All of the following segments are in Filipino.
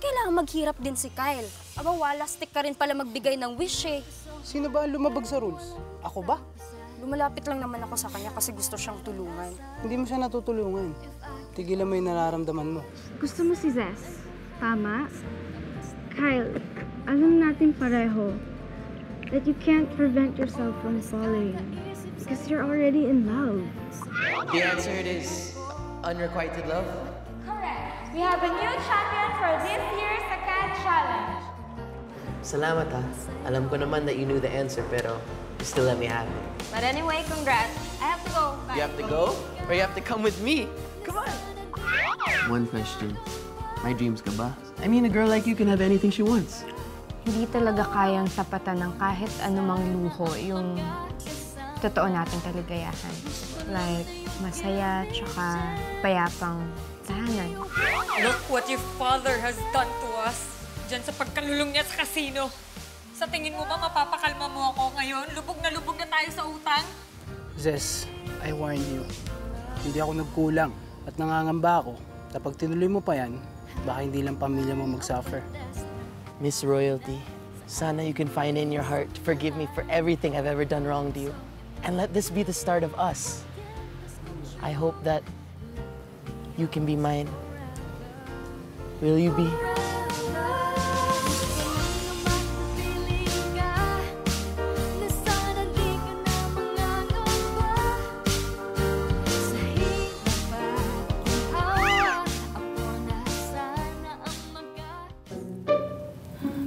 kailangan maghirap din si Kyle? Aba, walastik ka rin pala magbigay ng wish eh. Sino ba ang lumabag sa rules? Ako ba? Lumalapit lang naman ako sa kanya kasi gusto siyang tulungan. Hindi mo siya natutulungan. Tigilan mo yung nararamdaman mo. Gusto mo si Zes? Tama? Kyle, alam natin pareho that you can't prevent yourself from falling because you're already in love. The answer is unrequited love. Correct. We have a new champion for this year's Akan Challenge. Salamat ha. Alam ko naman that you knew the answer, pero you still let me have it. But anyway, congrats. I have to go. Bye. You have to go? Or you have to come with me? Come on. One question. My dreams ka ba? I mean, a girl like you can have anything she wants. Hindi talaga kayang tapatan ng kahit anumang luho yung totoo nating kaligayahan. Like, masaya, tsaka payapang tahanan. Look what your father has done to us. Diyan sa pagkalulong niya sa kasino. Sa tingin mo ba mapapakalma mo ako ngayon? Lubog na tayo sa utang? Zes, I warn you. Hindi ako nagkulang at nangangamba ako. Kapag tinuloy mo pa yan, baka hindi lang pamilya mo mag-suffer. Miss Royalty, sana you can find in your heart to forgive me for everything I've ever done wrong to you. And let this be the start of us. I hope that you can be mine. Will you be?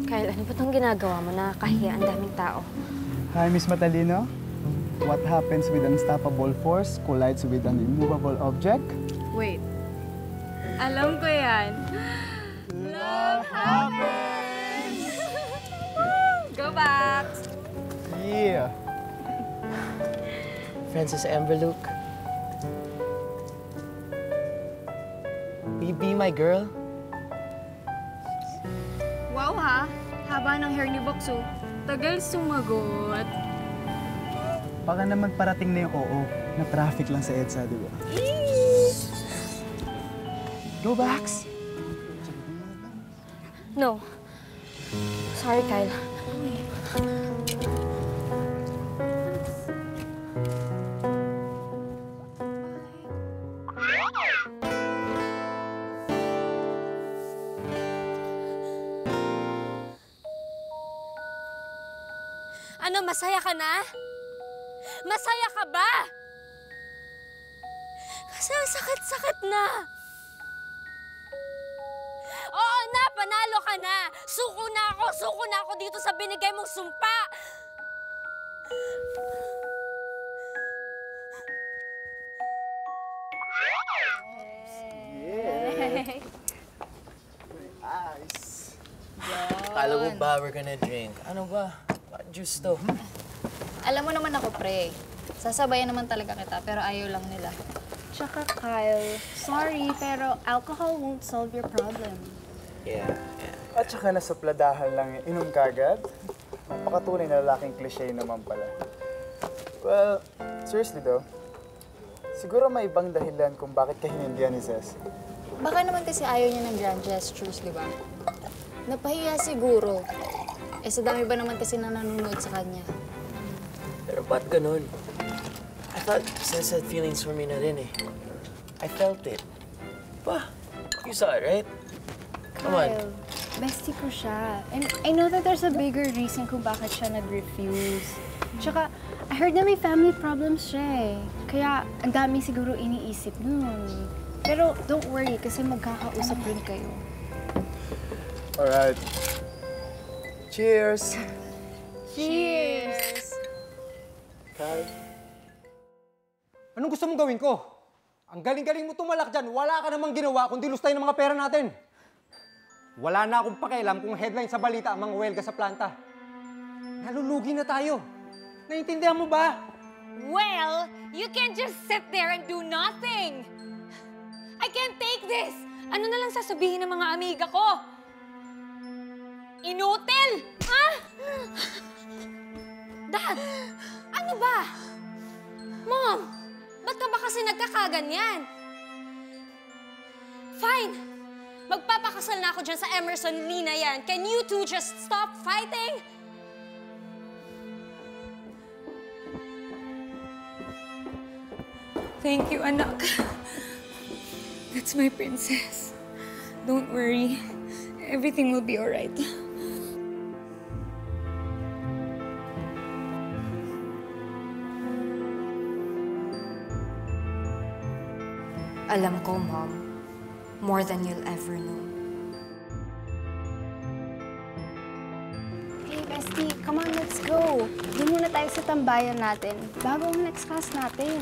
Kyle, ano ba itong ginagawa mo? Nakakahiya, ang daming tao. Hi, Miss Matalino. What happens with unstoppable force collides with an immovable object? Wait. Alam ko yan. Love happens! Go back! Yeah! Francis Amber Luke. Will you be my girl? Wow ha! Haba ng hair ni Bokso. Tagal sumagot. Baka naman parating na yung oo. Na-traffic lang sa EDSA, di ba? Go, Bax! No. Sorry, Kyle. Ano, masaya ka na? Masaya ka ba? Kasi ang sakit-sakit na. Oo na, panalo ka na. Suko na ako dito sa binigay mong sumpa. Nice! Kala ko ba we're gonna drink? Ano ba? Juice to. Alam mo naman ako, pre. Sasabayan naman talaga kita, pero ayaw lang nila. Tsaka, Kyle, sorry, pero alcohol won't solve your problem. Yeah. At saka nasupladahan lang inom kagad. Napakatunay na lalaking cliche naman pala. Well, seriously though, siguro may ibang dahilan kung bakit ka hinindihan ni Zes. Baka naman kasi ayaw niya ng grand gestures, di ba? Napahiya siguro. Eh, sa dami ba naman kasi na nanonood sa kanya? Pero ba't ganun? I thought Zes had feelings for me na rin eh. I felt it. Bah, you saw it, right? Come on. Kyle, bestie ko siya. And I know that there's a bigger reason kung bakit siya nag-refuse. Tsaka, I heard na may family problems siya eh. Kaya, ang dami siguro iniisip nun. Pero don't worry, kasi magkakausap rin kayo. Alright. Cheers! Cheers! Kyle? Anong gusto mong gawin ko? Ang galing-galing mo tumalak dyan, wala ka namang ginawa kundi lustay ng mga pera natin. Wala na akong pakialam kung headline sa balita ang mga welga sa planta. Nalulugi na tayo. Naiintindihan mo ba? Well, you can't just sit there and do nothing. I can't take this. Ano na lang sasabihin ng mga amiga ko? Inutil! Ha? Dad, ano ba? Mom, ba't ka ba kasi nagkakaganyan? Fine. Magpapakasal na ako dyan sa Emerson Lee na yan. Can you two just stop fighting? Thank you, anak. That's my princess. Don't worry. Everything will be alright. Alam ko, Mom. More than you'll ever know. Hey, bestie, come on, let's go. Doon muna tayo sa tambayan natin. Bago ang next class natin.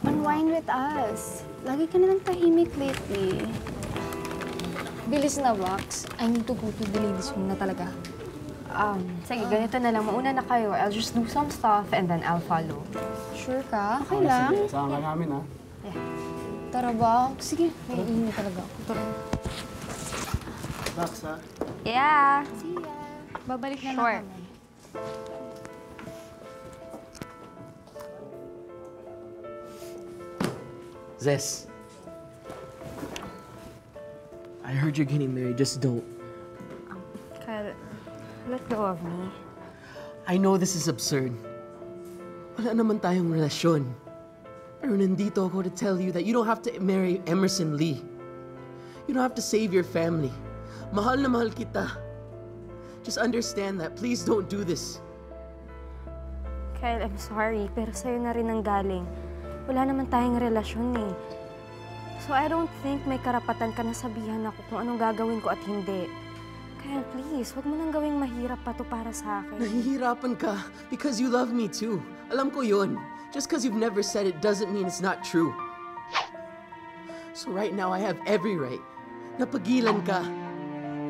Unwind with us. Lagi ka nalang tahimik lately. Bilis na, Wax. I need to go to the ladies' room na talaga. Sige, ganito na lang. Mauna na kayo. I'll just do some stuff and then I'll follow. Sure ka? Okay lang. Sige, sama ka namin, ha? Tara ba? Sige, naiinit talaga ako. Tara. Max, ha? Yeah. See ya. Babalik na Sure. lang kami. Zes, I heard you're getting married. Just don't. Kyle, let go of me. I know this is absurd. Wala naman tayong relasyon. Pero nandito ako to tell you that you don't have to marry Emerson Lee. You don't have to save your family. Mahal na mahal kita. Just understand that. Please don't do this. Kyle, I'm sorry, pero sa'yo na rin ang galing. Wala naman tayong relasyon eh. So I don't think may karapatan ka na sabihan ako kung anong gagawin ko at hindi. Kyle, please, huwag mo nang gawing mahirap pa to para sa akin. Nahihirapan ka because you love me too. Alam ko yun. Just because you've never said it doesn't mean it's not true. So right now I have every right. Napagilan ka.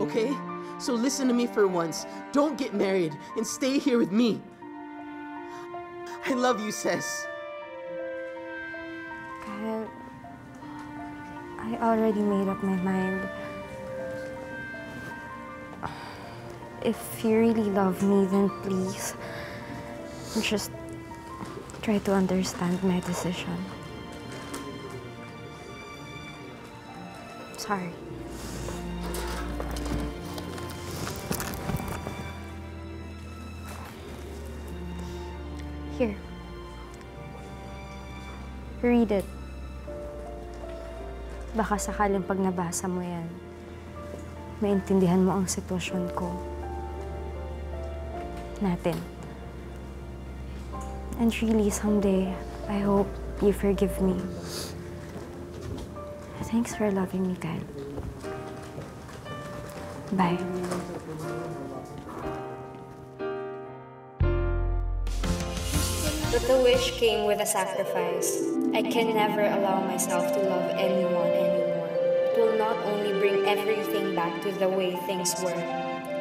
Okay? So listen to me for once. Don't get married and stay here with me. I love you, Ses. Kyle, I already made up my mind. If you really love me, then please, just try to understand my decision. Sorry. Here. Read it. Baka sakaling pag nabasa mo yan, maintindihan mo ang sitwasyon ko. Natin. And really, someday, I hope you forgive me. Thanks for loving me, Kyle. Bye. But the wish came with a sacrifice. I can never allow myself to love anyone anymore. It will not only bring everything back to the way things were,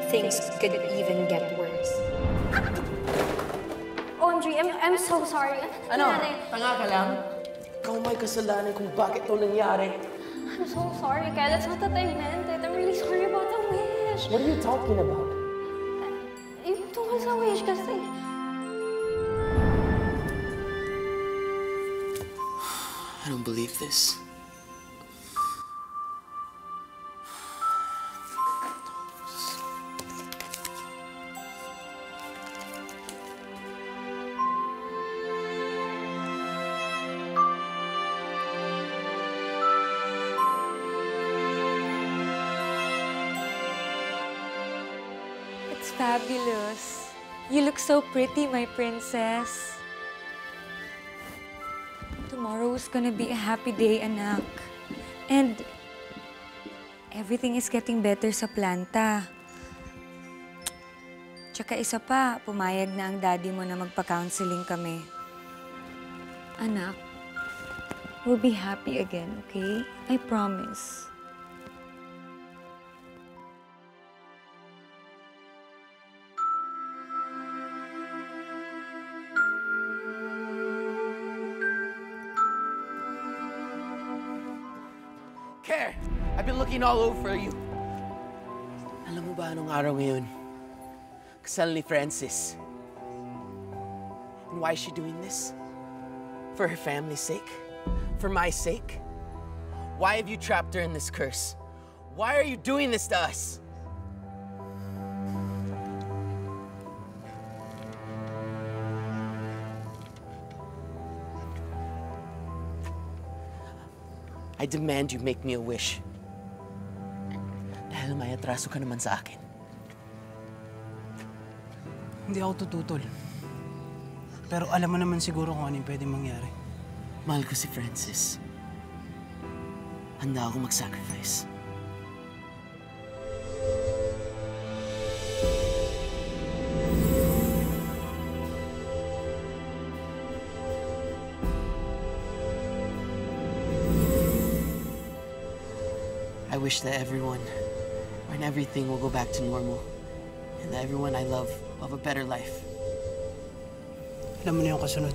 things could even get worse. Audrey, I'm so sorry. Ano? Tanga ka lang? Ikaw may kasalanan kung bakit ito nangyari. I'm so sorry, Kyle. That's not that I meant it. I'm really sorry about the wish. What are you talking about? Yung tungkol sa wish kasi. I don't believe this. It's fabulous. You look so pretty, my princess. Tomorrow's gonna be a happy day, anak. And everything is getting better sa planta. Tsaka isa pa, pumayag na ang daddy mo na magpa-counseling kami. Anak, we'll be happy again, okay? I promise. Care! I've been looking all over you. Alam mo ba anong araw ngayon? Kasal ni Francis. And why is she doing this? For her family's sake? For my sake? Why have you trapped her in this curse? Why are you doing this to us? I demand you make me a wish. Dahil may atraso ka naman sa akin. Hindi ako tututol. Pero alam mo naman siguro kung ano yung pwedeng mangyari. Mahal ko si Francis. Handa ako mag-sacrifice. I wish that everyone, when everything will go back to normal, and that everyone I love will have a better life. Alam mo na yung kasunod.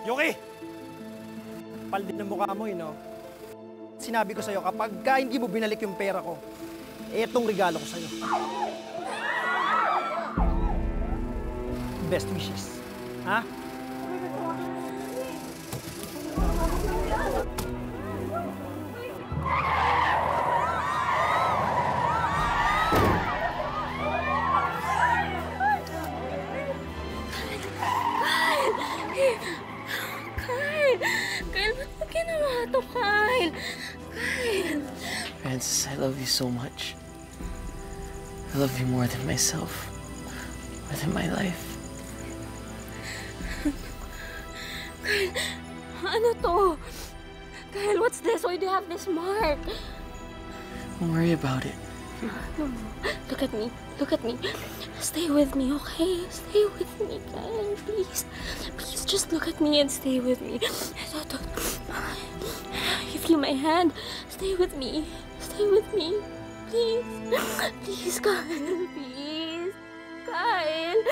Yoki! Kapal din ng mukha mo, no? Sinabi ko sa'yo, kapag hindi mo binalik yung pera ko, etong regalo ko sa'yo. Best wishes. Ha? Francis, I love you so much. I love you more than myself, more than my life. Kyle, ano to? Kyle, what's this? Why do you have this mark? Don't worry about it. No, look at me. Look at me. Stay with me, okay? Stay with me, Kyle. Please. Please, just look at me and stay with me. You feel my hand? Stay with me. Stay with me. Please. Please, Kyle. Please. Kyle.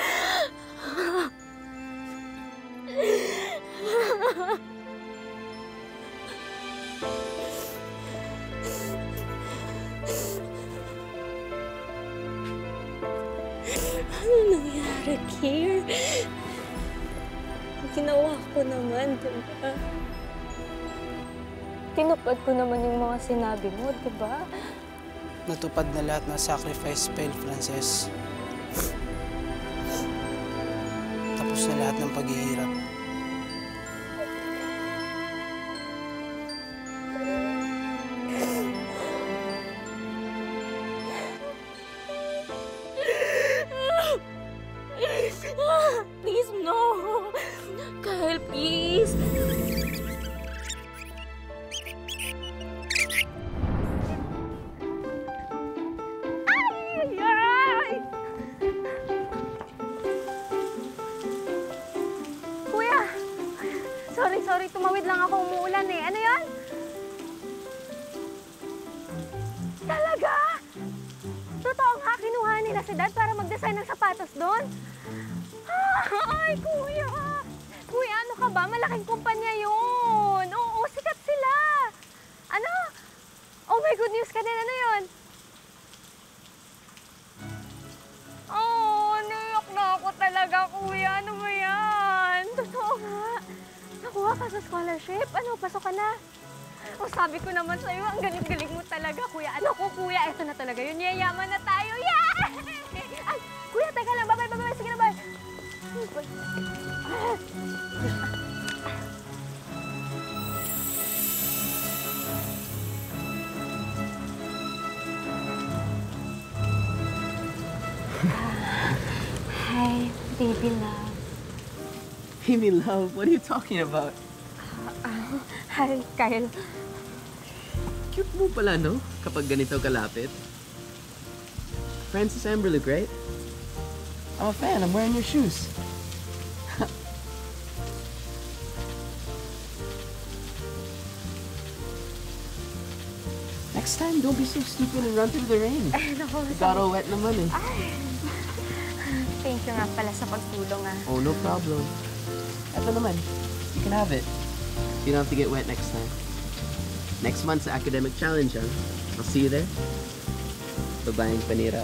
Ano nangyari, Kier? Ginawa ko naman, diba? Tinupad ko naman yung mga sinabi mo, diba? Natupad na lahat ng sacrifice spell, Frances. Tapos na lahat ng paghihirap. Please, no! Kyle, please! Kuya! Sorry, tumawid lang ako, umuulan eh. Ano yan? Talaga? Totoo nga, kinuha nila si Dad para mag-design ng sapatos doon? Ay, kuya! Kuya, ano ka ba? Malaking kumpanya yun. Oo, sikat sila. Ano? Oh, may good news ka din. Ano yun? Oh, naiyak na ako talaga, kuya. Ano ba yan? Totoo nga. Nakuha ka sa scholarship. Ano, pasok ka na. Oh, sabi ko naman sa'yo, ang galing-galing mo talaga, kuya. Ano ko, kuya? Ito na talaga yun. Yayaman na tayo. Yeah! Ay, kuya, teka lang. Bye-bye. Sige na, bye. Hi, baby love. Baby love, what are you talking about? Hi, Kyle. Cute mo pala, no? Kapag ganito kalapit. Francis Amberluke, right? I'm a fan. I'm wearing your shoes. Next time, don't be so stupid and run through the rain. You got all wet naman eh. Thank you nga pala sa pagtulong ah. Oh, no problem. Eto naman. You can have it. You don't have to get wet next time. Next month's academic challenge, huh? I'll see you there. Babayang panira.